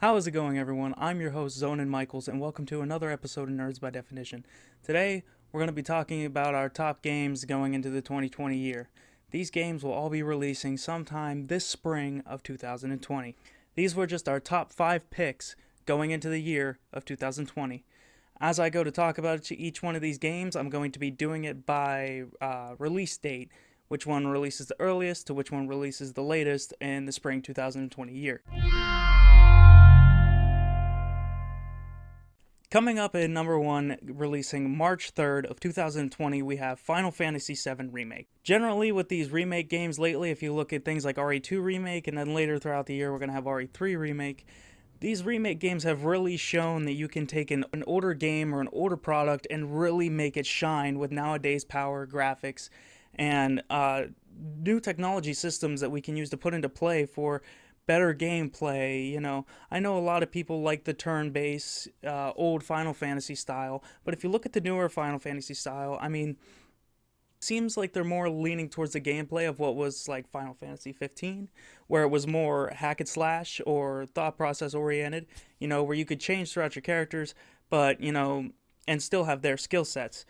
How is it going, everyone? I'm your host, ZMichaels, and welcome to another episode of Nerds by Definition. Today, we're going to be talking about our top games going into the 2020 year. These games will all be releasing sometime this spring of 2020. These were just our top 5 picks going into the year of 2020. As I go to talk about each one of these games, I'm going to be doing it by release date, which one releases the earliest to which one releases the latest in the spring 2020 year. Coming up at number 1, releasing March 3rd of 2020, we have Final Fantasy VII Remake. Generally, with these remake games lately, if you look at things like RE2 Remake, and then later throughout the year we're going to have RE3 Remake, these remake games have really shown that you can take an older game or an older product and really make it shine with nowadays power, graphics, and new technology systems that we can use to put into play for better gameplay. I know a lot of people like the turn-based old Final Fantasy style, but if you look at the newer Final Fantasy style, it seems like they're more leaning towards the gameplay of what was like Final Fantasy 15, where it was more hack and slash or thought process oriented, where you could change throughout your characters, but, and still have their skill sets.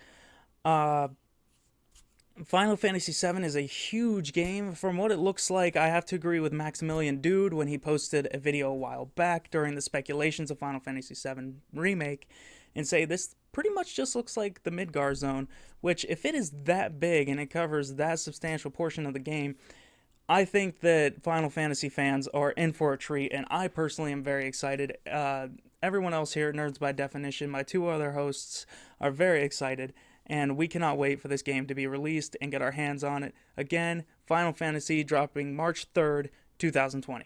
Final Fantasy VII is a huge game. From what it looks like, I have to agree with Maximilian Dude when he posted a video a while back during the speculations of Final Fantasy VII Remake and say this pretty much just looks like the Midgar Zone, which if it is that big and it covers that substantial portion of the game, I think that Final Fantasy fans are in for a treat, and I personally am very excited. Everyone else here at Nerds by Definition, my 2 other hosts, are very excited. And we cannot wait for this game to be released and get our hands on it. Again, Final Fantasy dropping March 3rd, 2020.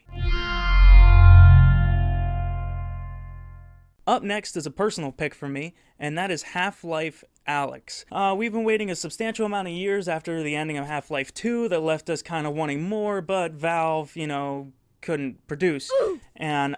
Up next is a personal pick for me, and that is Half-Life Alyx. We've been waiting a substantial amount of years after the ending of Half-Life 2 that left us kind of wanting more, but Valve, couldn't produce. And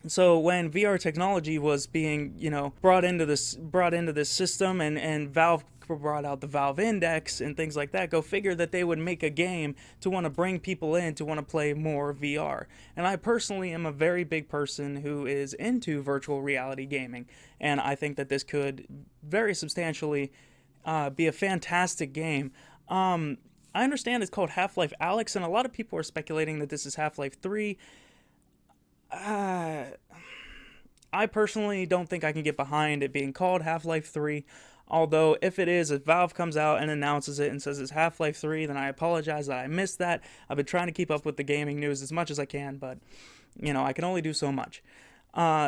so when VR technology was being, brought into this system, and Valve brought out the Valve Index and things like that, go figure that they would make a game to want to bring people in to want to play more VR. And I personally am a very big person who is into virtual reality gaming, and I think that this could very substantially be a fantastic game. I understand it's called Half-Life Alyx, and a lot of people are speculating that this is Half-Life 3. I personally don't think I can get behind it being called Half-Life 3, although if it is, if Valve comes out and announces it and says it's Half-Life 3, then I apologize that I missed that. I've been trying to keep up with the gaming news as much as I can, but, I can only do so much.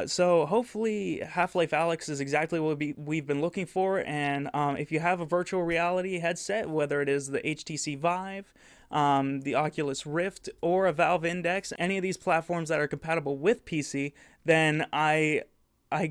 So hopefully Half-Life Alyx is exactly what we've been looking for, and if you have a virtual reality headset, whether it is the HTC Vive, the Oculus Rift, or a Valve Index, any of these platforms that are compatible with PC, then I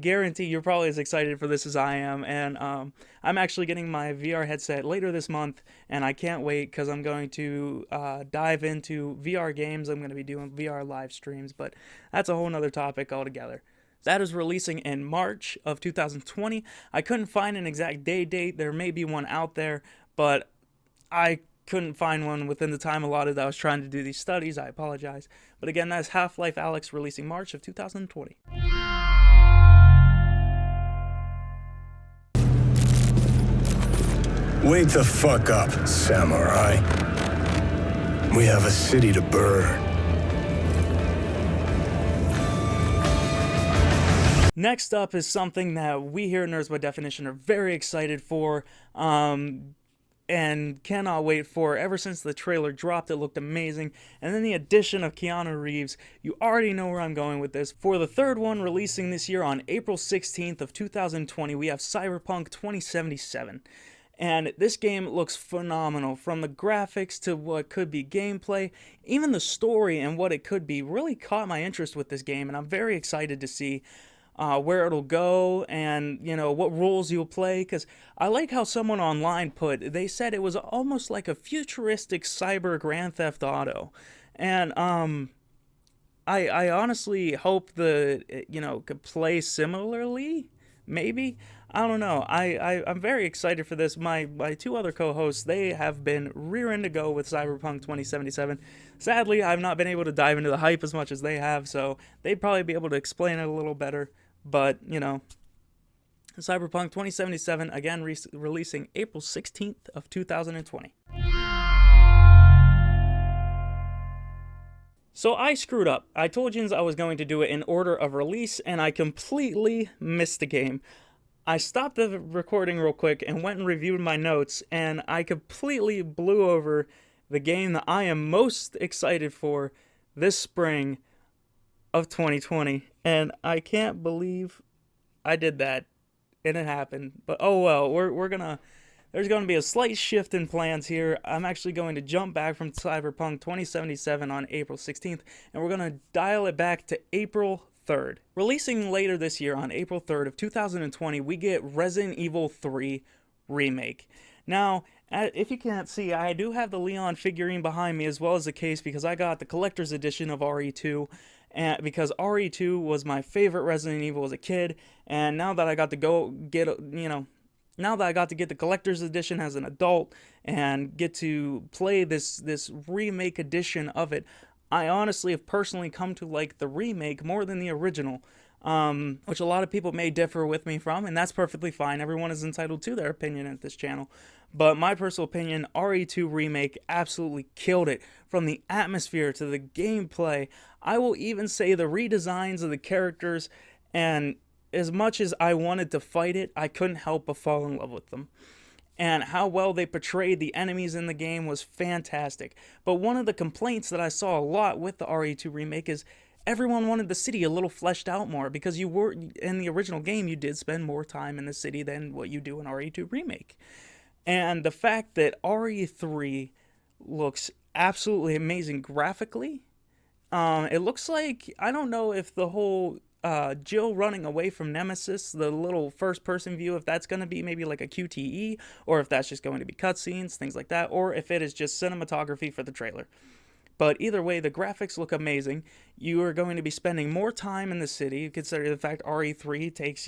guarantee you're probably as excited for this as I am, and I'm actually getting my VR headset later this month, and I can't wait because I'm going to dive into VR games. I'm going to be doing VR live streams, but that's a whole nother topic altogether. That is releasing in March of 2020. I couldn't find an exact date. There may be one out there, but I couldn't find one within the time allotted that I was trying to do these studies. I apologize. But again, that's Half-Life Alyx releasing March of 2020. Wake the fuck up, samurai. We have a city to burn. Next up is something that we here at Nerds by Definition are very excited for, and cannot wait for. Ever since the trailer dropped, it looked amazing. And then the addition of Keanu Reeves, you already know where I'm going with this. For the third one releasing this year on April 16th of 2020, we have Cyberpunk 2077. And this game looks phenomenal, from the graphics to what could be gameplay. Even the story and what it could be really caught my interest with this game, and I'm very excited to see where it'll go and, what roles you'll play, because I like how someone online they said it was almost like a futuristic cyber Grand Theft Auto. And I honestly hope that, could play similarly, maybe. I don't know. I'm very excited for this. My two other co-hosts, they have been rearing to go with Cyberpunk 2077. Sadly, I've not been able to dive into the hype as much as they have, so they'd probably be able to explain it a little better. But, Cyberpunk 2077 again releasing April 16th of 2020. So I screwed up. I told you I was going to do it in order of release, and I completely missed the game. I stopped the recording real quick and went and reviewed my notes, and I completely blew over the game that I am most excited for this spring of 2020. And I can't believe I did that, and it happened. But oh well, there's gonna be a slight shift in plans here. I'm actually going to jump back from Cyberpunk 2077 on April 16th, and we're gonna dial it back to April 3rd. Releasing later this year on April 3rd of 2020, we get Resident Evil 3 Remake. Now, if you can't see, I do have the Leon figurine behind me as well as the case because I got the collector's edition of RE2, and because RE2 was my favorite Resident Evil as a kid, and now that I got to go get, now that I got to get the collector's edition as an adult and get to play this remake edition of it, I honestly have personally come to like the remake more than the original, which a lot of people may differ with me from, and that's perfectly fine. Everyone is entitled to their opinion at this channel. But my personal opinion, RE2 Remake absolutely killed it. From the atmosphere to the gameplay, I will even say the redesigns of the characters, and as much as I wanted to fight it, I couldn't help but fall in love with them. And how well they portrayed the enemies in the game was fantastic. But one of the complaints that I saw a lot with the RE2 Remake is everyone wanted the city a little fleshed out more, because you were, in the original game, you did spend more time in the city than what you do in RE2 Remake. And the fact that RE3 looks absolutely amazing graphically, it looks like, I don't know if the whole Jill running away from Nemesis, the little first-person view, if that's going to be maybe like a QTE, or if that's just going to be cutscenes, things like that, or if it is just cinematography for the trailer. But either way, the graphics look amazing. You are going to be spending more time in the city, considering the fact RE3 takes,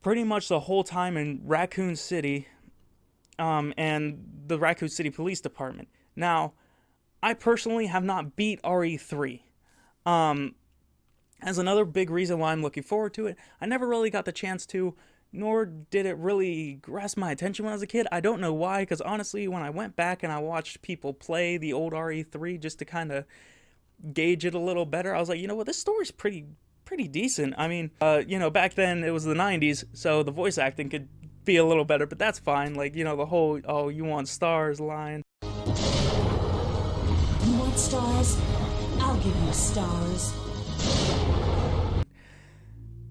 pretty much the whole time in Raccoon City, and the Raccoon City Police Department. Now, I personally have not beat RE3. As another big reason why I'm looking forward to it, I never really got the chance to, nor did it really grasp my attention when I was a kid. I don't know why, because honestly, when I went back and I watched people play the old RE3 just to kind of gauge it a little better, I was like, you know what, this story's pretty decent. I mean, back then it was the 90s, so the voice acting could be a little better, but that's fine. Like, the whole, oh, you want stars line. You want stars? I'll give you stars.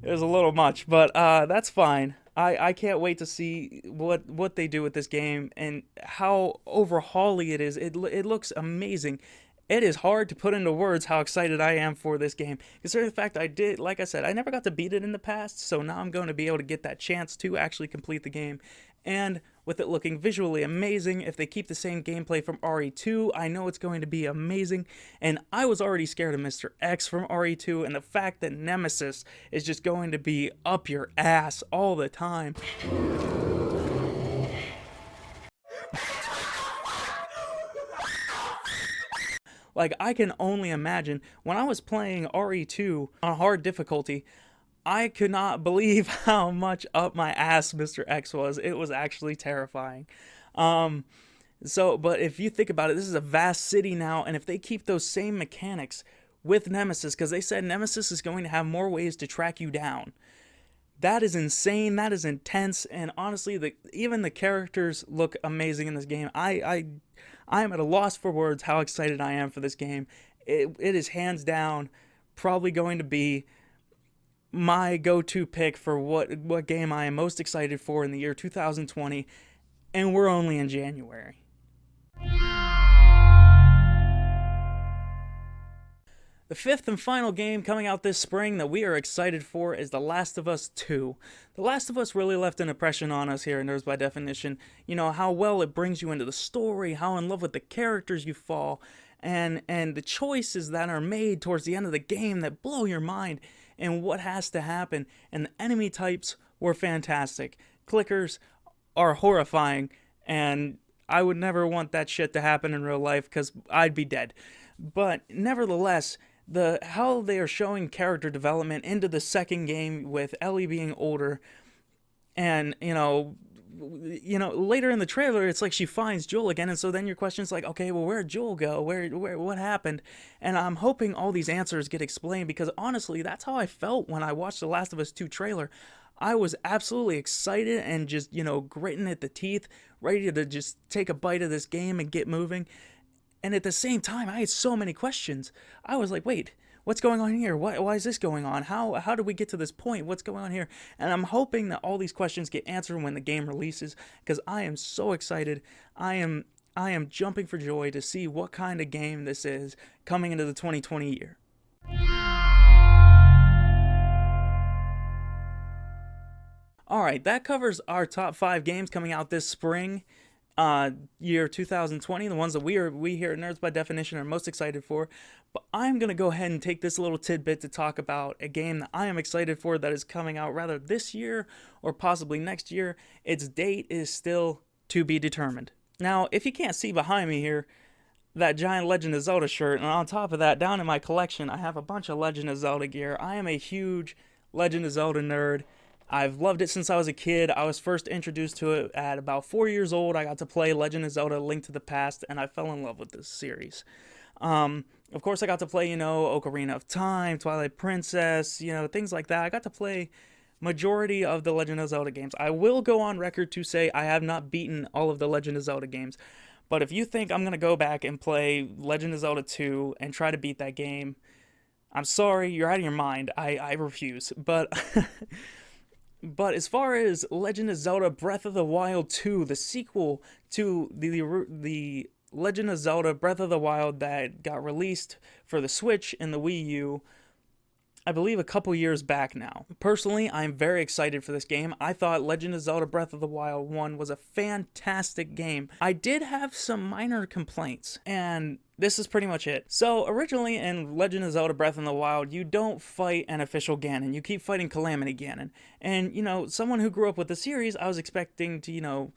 It was a little much, but that's fine. I can't wait to see what they do with this game and how overhauly it is. It looks amazing. It is hard to put into words how excited I am for this game. Considering the fact like I said, I never got to beat it in the past, so now I'm going to be able to get that chance to actually complete the game. And with it looking visually amazing, if they keep the same gameplay from RE2, I know it's going to be amazing. And I was already scared of Mr. X from RE2, and the fact that Nemesis is just going to be up your ass all the time. Like, I can only imagine, when I was playing RE2 on hard difficulty, I could not believe how much up my ass Mr. X was. It was actually terrifying. But if you think about it, this is a vast city now, and if they keep those same mechanics with Nemesis, because they said Nemesis is going to have more ways to track you down, that is insane, that is intense, and honestly, even the characters look amazing in this game. I am at a loss for words how excited I am for this game. It is hands down probably going to be my go-to pick for what game I am most excited for in the year 2020, and we're only in January. The fifth and final game coming out this spring that we are excited for is The Last of Us 2. The Last of Us really left an impression on us here in Nerds by Definition. How well it brings you into the story, how in love with the characters you fall, and the choices that are made towards the end of the game that blow your mind, and what has to happen, and the enemy types were fantastic. Clickers are horrifying, and I would never want that shit to happen in real life because I'd be dead. But nevertheless, the how they are showing character development into the second game with Ellie being older, and later in the trailer it's like she finds Joel again, and so then your question's like, okay, well, where'd Joel go? Where what happened? And I'm hoping all these answers get explained, because honestly, that's how I felt when I watched the Last of Us 2 trailer. I was absolutely excited and just, gritting at the teeth, ready to just take a bite of this game and get moving. And at the same time, I had so many questions. I was like, wait, what's going on here? Why is this going on? How did we get to this point? What's going on here? And I'm hoping that all these questions get answered when the game releases, because I am so excited. I am jumping for joy to see what kind of game this is coming into the 2020 year. Alright, that covers our top 5 games coming out this spring, year 2020, the ones that we here at Nerds by Definition are most excited for. But I'm going to go ahead and take this little tidbit to talk about a game that I am excited for that is coming out rather this year or possibly next year. Its date is still to be determined. Now, if you can't see behind me here, that giant Legend of Zelda shirt, and on top of that, down in my collection, I have a bunch of Legend of Zelda gear. I am a huge Legend of Zelda nerd. I've loved it since I was a kid. I was first introduced to it at about 4 years old. I got to play Legend of Zelda: Link to the Past, and I fell in love with this series. Of course, I got to play, Ocarina of Time, Twilight Princess, things like that. I got to play majority of the Legend of Zelda games. I will go on record to say I have not beaten all of the Legend of Zelda games. But if you think I'm going to go back and play Legend of Zelda 2 and try to beat that game, I'm sorry, you're out of your mind. I refuse. But... But as far as Legend of Zelda Breath of the Wild 2, the sequel to the Legend of Zelda Breath of the Wild that got released for the Switch and the Wii U, I believe a couple years back now. Personally, I'm very excited for this game. I thought Legend of Zelda Breath of the Wild 1 was a fantastic game. I did have some minor complaints, and this is pretty much it. So, originally in Legend of Zelda Breath of the Wild, you don't fight an official Ganon. You keep fighting Calamity Ganon. And, someone who grew up with the series, I was expecting to,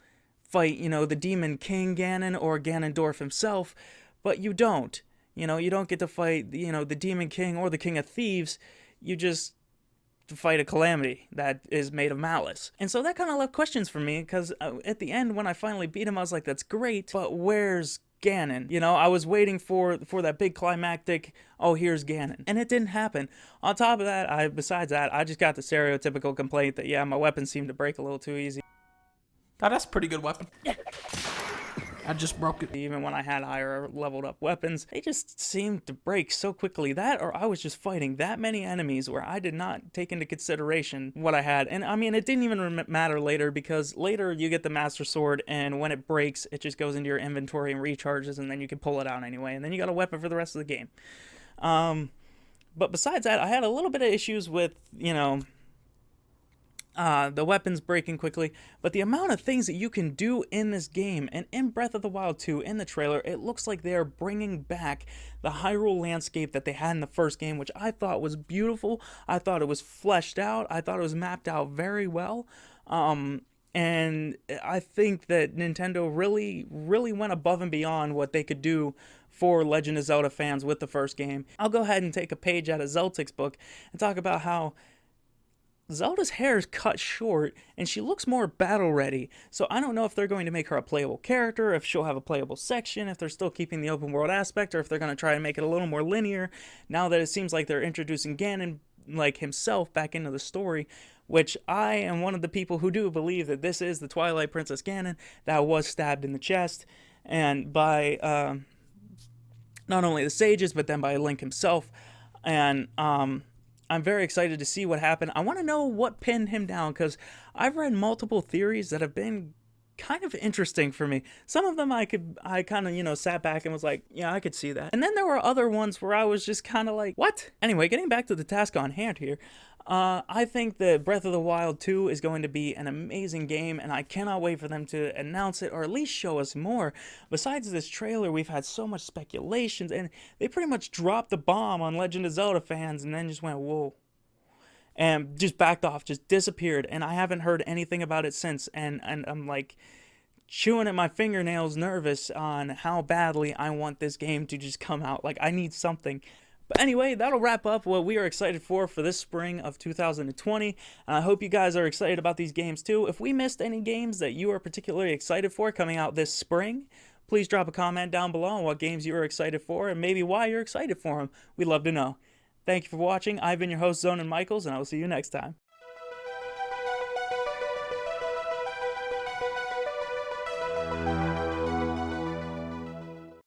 fight, the Demon King Ganon or Ganondorf himself, but you don't. You don't get to fight, the Demon King or the King of Thieves. You just fight a calamity that is made of malice. And so that kind of left questions for me, because at the end, when I finally beat him, I was like, that's great, but where's Ganon? I was waiting for that big climactic, oh, here's Ganon. And it didn't happen. On top of that, besides that, I just got the stereotypical complaint that, yeah, my weapons seem to break a little too easy. Oh, that's a pretty good weapon. I just broke it. Even when I had higher leveled up weapons, they just seemed to break so quickly. That, or I was just fighting that many enemies where I did not take into consideration what I had. And I mean, it didn't even matter later, because later you get the Master Sword, and when it breaks, it just goes into your inventory and recharges, and then you can pull it out anyway. And then you got a weapon for the rest of the game. But besides that, I had a little bit of issues with, the weapons breaking quickly, but the amount of things that you can do in this game, and in Breath of the Wild 2, in the trailer, it looks like they're bringing back the Hyrule landscape that they had in the first game, which I thought was beautiful. I thought it was fleshed out. I thought it was mapped out very well. And I think that Nintendo really, really went above and beyond what they could do for Legend of Zelda fans with the first game. I'll go ahead and take a page out of Zeltic's book and talk about how Zelda's hair is cut short, and she looks more battle-ready, so I don't know if they're going to make her a playable character, if she'll have a playable section, if they're still keeping the open-world aspect, or if they're going to try and make it a little more linear, now that it seems like they're introducing Ganon, like himself, back into the story, which I am one of the people who do believe that this is the Twilight Princess Ganon that was stabbed in the chest, and by, not only the sages, but then by Link himself, and, I'm very excited to see what happened. I want to know what pinned him down, because I've read multiple theories that have been kind of interesting for me. Some of them I kind of, sat back and was like, yeah, I could see that. And then there were other ones where I was just kind of like, what? Anyway, getting back to the task on hand here, I think that Breath of the Wild 2 is going to be an amazing game, and I cannot wait for them to announce it, or at least show us more. Besides this trailer, we've had so much speculations, and they pretty much dropped the bomb on Legend of Zelda fans, and then just went, whoa. and just backed off, just disappeared, and I haven't heard anything about it since. And I'm like chewing at my fingernails, nervous on how badly I want this game to just come out. Like, I need something. But anyway, that'll wrap up what we are excited for this spring of 2020. And I hope you guys are excited about these games too. If we missed any games that you are particularly excited for coming out this spring, please drop a comment down below on what games you are excited for and maybe why you're excited for them. We'd love to know. Thank you for watching. I've been your host, ZMichaels, and I will see you next time.